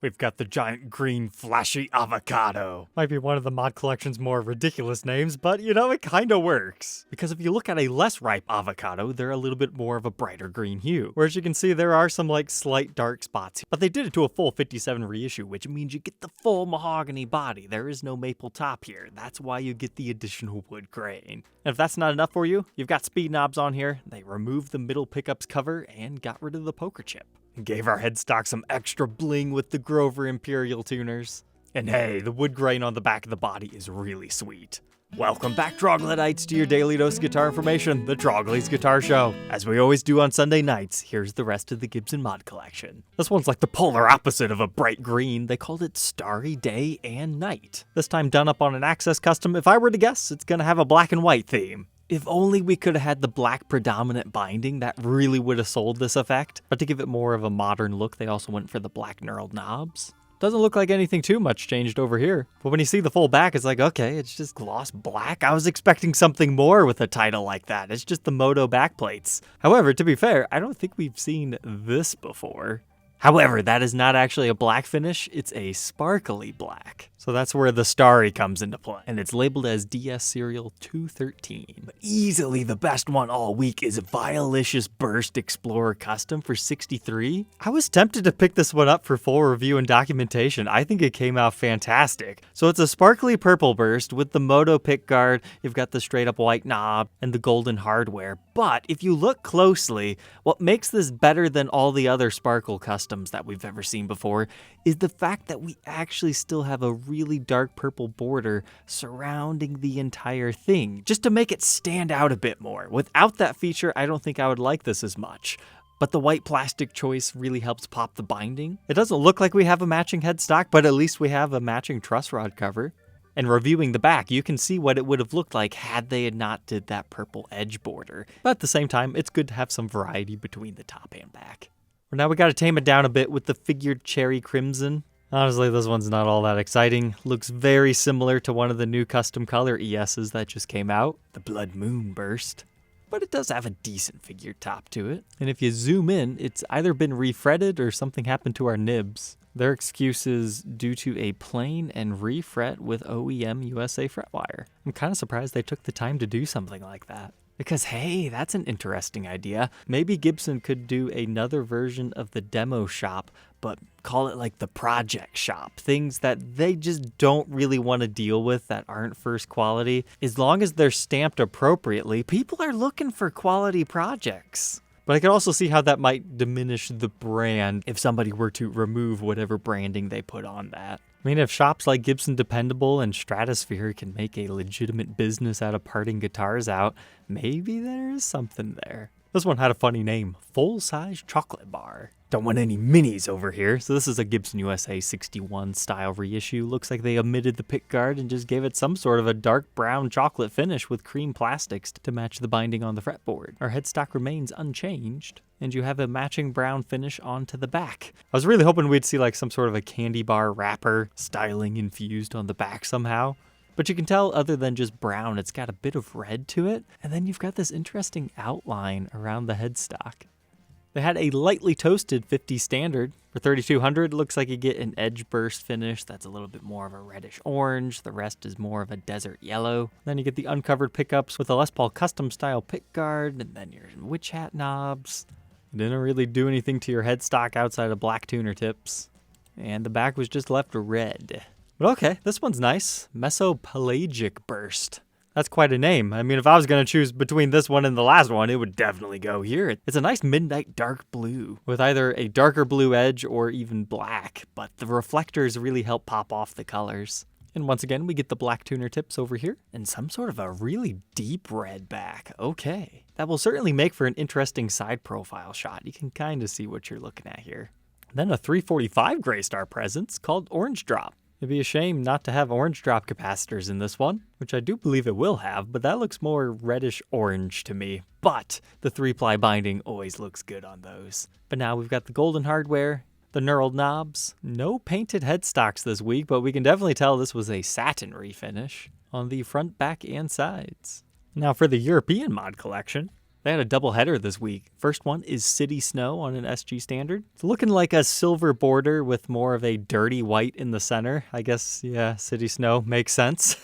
We've got the giant green flashy avocado. Might be one of the mod collection's more ridiculous names, but you know, it kinda works. Because if you look at a less ripe avocado, they're a little bit more of a brighter green hue. Whereas you can see there are some slight dark spots. But they did it to a full 57 reissue, which means you get the full mahogany body. There is no maple top here. That's why you get the additional wood grain. And if that's not enough for you, you've got speed knobs on here. They removed the middle pickups cover and got rid of the poker chip. And gave our headstock some extra bling with the Grover Imperial tuners. And hey, the wood grain on the back of the body is really sweet. Welcome back, Troglodytes, to your daily dose of guitar information, the Trogly's Guitar Show. As we always do on Sunday nights, here's the rest of the Gibson mod collection. This one's like the polar opposite of a bright green. They called it Starry Day and Night. This time done up on an Access Custom. If I were to guess, it's gonna have a black and white theme. If only we could have had the black predominant binding, that really would have sold this effect. But to give it more of a modern look, they also went for the black knurled knobs. Doesn't look like anything too much changed over here. But when you see the full back, it's like, okay, it's just gloss black. I was expecting something more with a title like that. It's just the Moto backplates. However, to be fair, I don't think we've seen this before. However, that is not actually a black finish, it's a sparkly black. So that's where the Starry comes into play. And it's labeled as DS Serial 213. But easily the best one all week is Violicious Burst Explorer Custom for $63. I was tempted to pick this one up for full review and documentation. I think it came out fantastic. So it's a sparkly purple burst with the Moto pickguard. You've got the straight up white knob and the golden hardware. But if you look closely, what makes this better than all the other sparkle customs that we've ever seen before is the fact that we actually still have a really dark purple border surrounding the entire thing, just to make it stand out a bit more. Without that feature, I don't think I would like this as much. But the white plastic choice really helps pop the binding. It doesn't look like we have a matching headstock, but at least we have a matching truss rod cover. And reviewing the back, you can see what it would have looked like had they had not did that purple edge border. But at the same time, it's good to have some variety between the top and back. Well, now we gotta tame it down a bit with the figured cherry crimson. Honestly, this one's not all that exciting. Looks very similar to one of the new custom color ESs that just came out, the Blood Moon Burst. But it does have a decent figured top to it. And if you zoom in, it's either been refretted or something happened to our nibs. Their excuse is due to a plain and refret with OEM USA fret wire. I'm kind of surprised they took the time to do something like that. Because hey, that's an interesting idea. Maybe Gibson could do another version of the demo shop, but call it like the project shop. Things that they just don't really want to deal with that aren't first quality. As long as they're stamped appropriately, people are looking for quality projects. But I can also see how that might diminish the brand if somebody were to remove whatever branding they put on that. I mean, if shops like Gibson Dependable and Stratosphere can make a legitimate business out of parting guitars out, maybe there is something there. This one had a funny name, Full Size Chocolate Bar. Don't want any minis over here. So this is a Gibson USA 61 style reissue. Looks like they omitted the pickguard and just gave it some sort of a dark brown chocolate finish with cream plastics to match the binding on the fretboard. Our headstock remains unchanged, and you have a matching brown finish onto the back. I was really hoping we'd see like some sort of a candy bar wrapper styling infused on the back somehow. But you can tell other than just brown, it's got a bit of red to it. And then you've got this interesting outline around the headstock. They had a lightly toasted 50 standard. For $3,200, looks like you get an edge burst finish that's a little bit more of a reddish orange. The rest is more of a desert yellow. Then you get the uncovered pickups with a Les Paul custom style pickguard, and then your witch hat knobs. It didn't really do anything to your headstock outside of black tuner tips. And the back was just left red. But okay, this one's nice. Mesopelagic Burst. That's quite a name. I mean, if I was going to choose between this one and the last one, it would definitely go here. It's a nice midnight dark blue with either a darker blue edge or even black, but the reflectors really help pop off the colors. And once again, we get the black tuner tips over here and some sort of a really deep red back. Okay. That will certainly make for an interesting side profile shot. You can kind of see what you're looking at here. Then a 345 Graystar Presence called Orange Drop. It'd be a shame not to have orange drop capacitors in this one, which I do believe it will have, but that looks more reddish orange to me. But the 3-ply binding always looks good on those. But now we've got the golden hardware, the knurled knobs. No painted headstocks this week, but we can definitely tell this was a satin refinish on the front, back, and sides. Now for the European mod collection, They had a double header this week. First one is City Snow on an SG standard. It's looking like a silver border with more of a dirty white in the center. I guess, yeah, City Snow makes sense.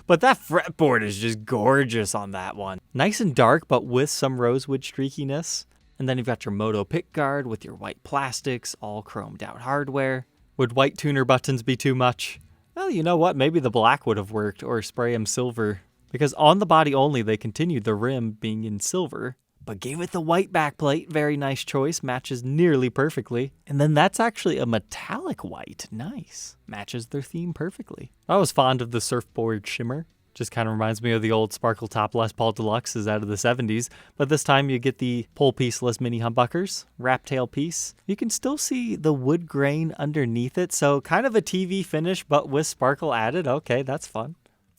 But that fretboard is just gorgeous on that one. Nice and dark, but with some rosewood streakiness. And then you've got your Moto pickguard with your white plastics, all chromed out hardware. Would white tuner buttons be too much? Well, you know what? Maybe the black would have worked, or spray them silver. Because on the body only, they continued the rim being in silver, but gave it the white backplate. Very nice choice, matches nearly perfectly. And then that's actually a metallic white. Nice. Matches their theme perfectly. I was fond of the surfboard shimmer. Just kind of reminds me of the old Sparkle Top Les Paul Deluxes out of the 70s. But this time you get the pole pieceless mini humbuckers, wrap tail piece. You can still see the wood grain underneath it, so kind of a TV finish, but with sparkle added. Okay, that's fun.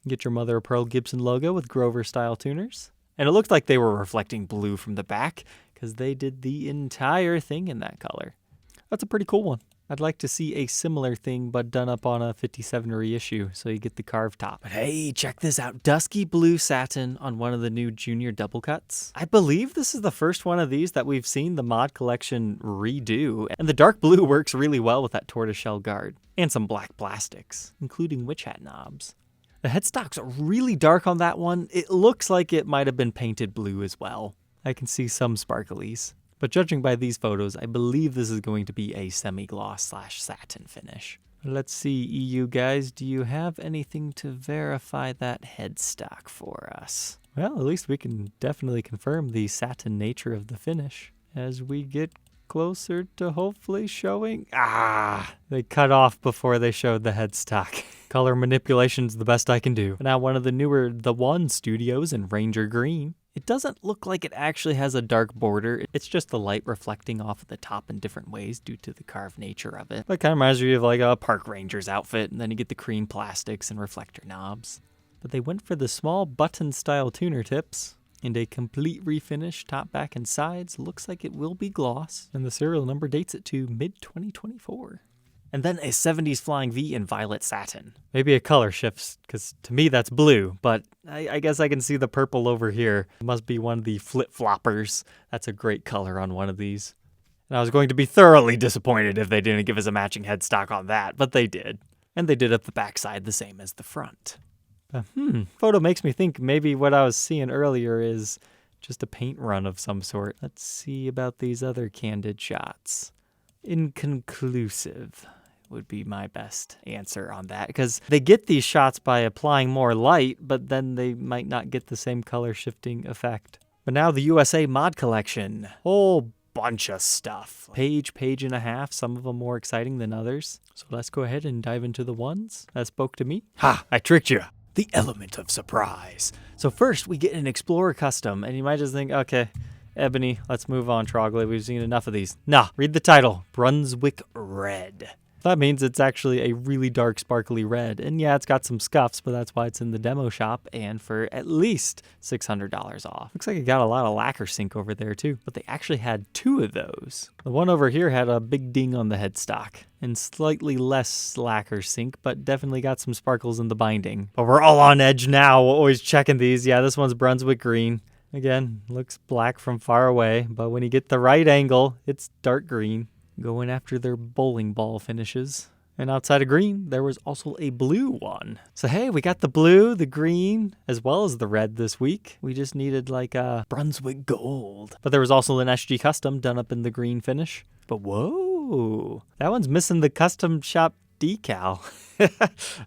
Get your mother of pearl Gibson logo with Grover style tuners. And it looked like they were reflecting blue from the back because they did the entire thing in that color. That's a pretty cool one. I'd like to see a similar thing but done up on a 57 reissue so you get the carved top. But hey, check this out. Dusky blue satin on one of the new junior double cuts. I believe this is the first one of these that we've seen the mod collection redo. And the dark blue works really well with that tortoiseshell guard. And some black plastics, including witch hat knobs. The headstock's really dark on that one. It looks like it might have been painted blue as well. I can see some sparklies. But judging by these photos, I believe this is going to be a semi-gloss / satin finish. Let's see, EU guys, do you have anything to verify that headstock for us? Well, at least we can definitely confirm the satin nature of the finish as we get closer to hopefully showing. They cut off before they showed the headstock. Color manipulation's the best I can do. Now one of the newer The One Studios in Ranger Green. It doesn't look like it actually has a dark border. It's just the light reflecting off of the top in different ways due to the carved nature of it. But it kind of reminds me of like a park ranger's outfit, and then you get the cream plastics and reflector knobs. But they went for the small button style tuner tips. And a complete refinish, top, back, and sides. Looks like it will be gloss. And the serial number dates it to mid-2024. And then a 70s Flying V in violet satin. Maybe a color shift, because to me that's blue. But I guess I can see the purple over here. It must be one of the flip-floppers. That's a great color on one of these. And I was going to be thoroughly disappointed if they didn't give us a matching headstock on that. But they did. And they did up the backside the same as the front. Photo makes me think maybe what I was seeing earlier is just a paint run of some sort. Let's see about these other candid shots. Inconclusive would be my best answer on that, because they get these shots by applying more light, but then they might not get the same color shifting effect. But now the USA mod collection. Whole bunch of stuff. Page and a half, some of them more exciting than others. So let's go ahead and dive into the ones that spoke to me. Ha! I tricked you. The element of surprise. So first we get an Explorer Custom, and you might just think, okay, Ebony, let's move on, Trogly. We've seen enough of these. Nah, read the title, Brunswick Red. That means it's actually a really dark, sparkly red. And yeah, it's got some scuffs, but that's why it's in the demo shop and for at least $600 off. Looks like it got a lot of lacquer sink over there too, but they actually had two of those. The one over here had a big ding on the headstock and slightly less lacquer sink, but definitely got some sparkles in the binding. But we're all on edge now, always checking these. Yeah, this one's Brunswick green. Again, looks black from far away, but when you get the right angle, it's dark green. Going after their bowling ball finishes. And outside of green, there was also a blue one. So hey, we got the blue, the green, as well as the red this week. We just needed like a Brunswick gold. But there was also an SG Custom done up in the green finish. But whoa, that one's missing the custom shop decal.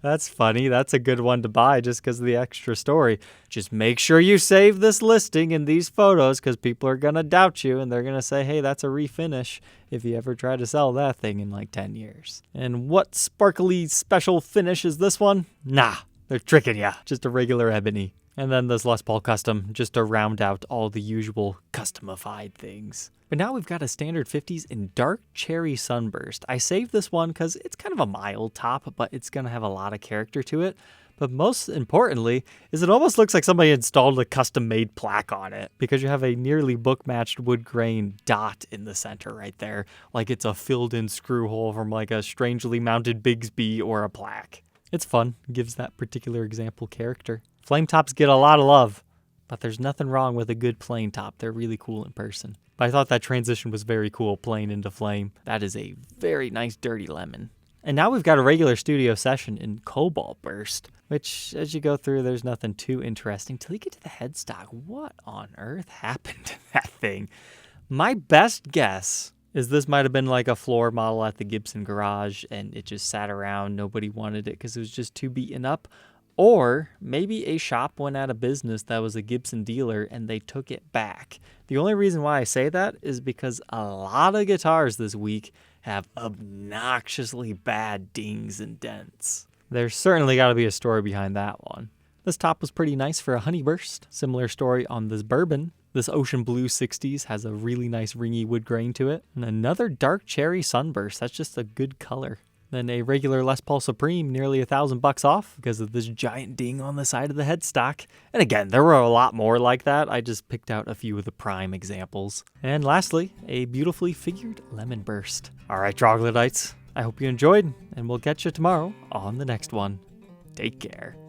That's funny. That's a good one to buy just because of the extra story. Just make sure you save this listing in these photos because people are going to doubt you and they're going to say, hey, that's a refinish if you ever try to sell that thing in like 10 years. And what sparkly special finish is this one? Nah, they're tricking ya. Just a regular ebony. And then this Les Paul Custom just to round out all the usual customified things. But now we've got a standard 50s in dark cherry sunburst. I saved this one because it's kind of a mild top, but it's going to have a lot of character to it. But most importantly is it almost looks like somebody installed a custom-made plaque on it because you have a nearly book-matched wood grain dot in the center right there, like it's a filled-in screw hole from like a strangely mounted Bigsby or a plaque. It's fun, gives that particular example character. Flame tops get a lot of love, but there's nothing wrong with a good plain top. They're really cool in person. But I thought that transition was very cool, plain into flame. That is a very nice dirty lemon. And now we've got a regular studio session in Cobalt Burst, which as you go through, there's nothing too interesting till you get to the headstock. What on earth happened to that thing? My best guess is this might have been like a floor model at the Gibson garage and it just sat around. Nobody wanted it because it was just too beaten up. Or maybe a shop went out of business that was a Gibson dealer and they took it back. The only reason why I say that is because a lot of guitars this week have obnoxiously bad dings and dents. There's certainly got to be a story behind that one. This top was pretty nice for a honeyburst. Similar story on this bourbon. This ocean blue 60s has a really nice ringy wood grain to it. And another dark cherry sunburst. That's just a good color. Then a regular Les Paul Supreme, nearly $1,000 off because of this giant ding on the side of the headstock. And again, there were a lot more like that. I just picked out a few of the prime examples. And lastly, a beautifully figured lemon burst. All right, troglodytes, I hope you enjoyed, and we'll catch you tomorrow on the next one. Take care.